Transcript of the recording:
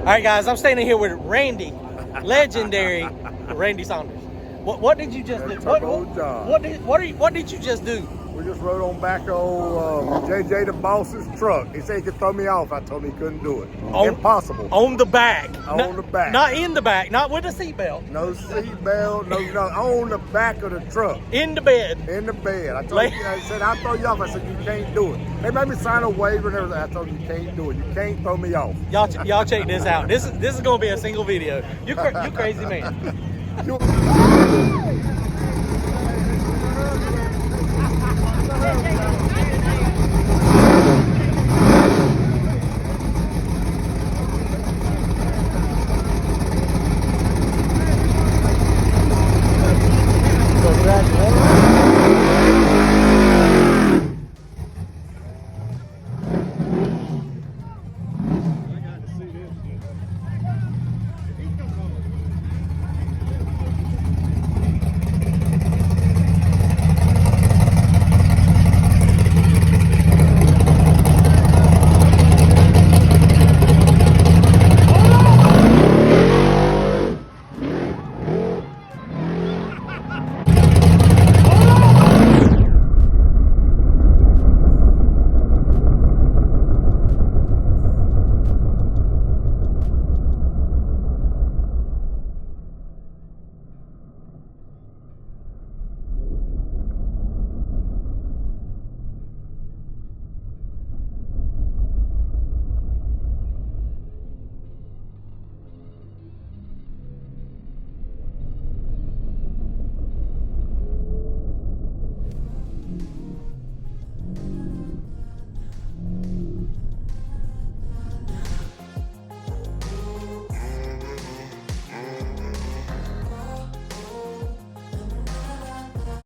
All right, guys, I'm standing here with Randy, legendary Randy Saunders. What did you just do? What did you just do? We just rode on back of JJ the boss's truck. He said he could throw me off. I told him he couldn't do it. Impossible. On the back. On the back. Not in the back. Not with a seatbelt. No seatbelt. No. On the back of the truck. In the bed. In the bed. I told him. I said I'll throw you off. I said you can't do it. They made me sign a waiver and everything. I told him you can't do it. You can't throw me off. Y'all check this out. This is gonna be a single video. You crazy man.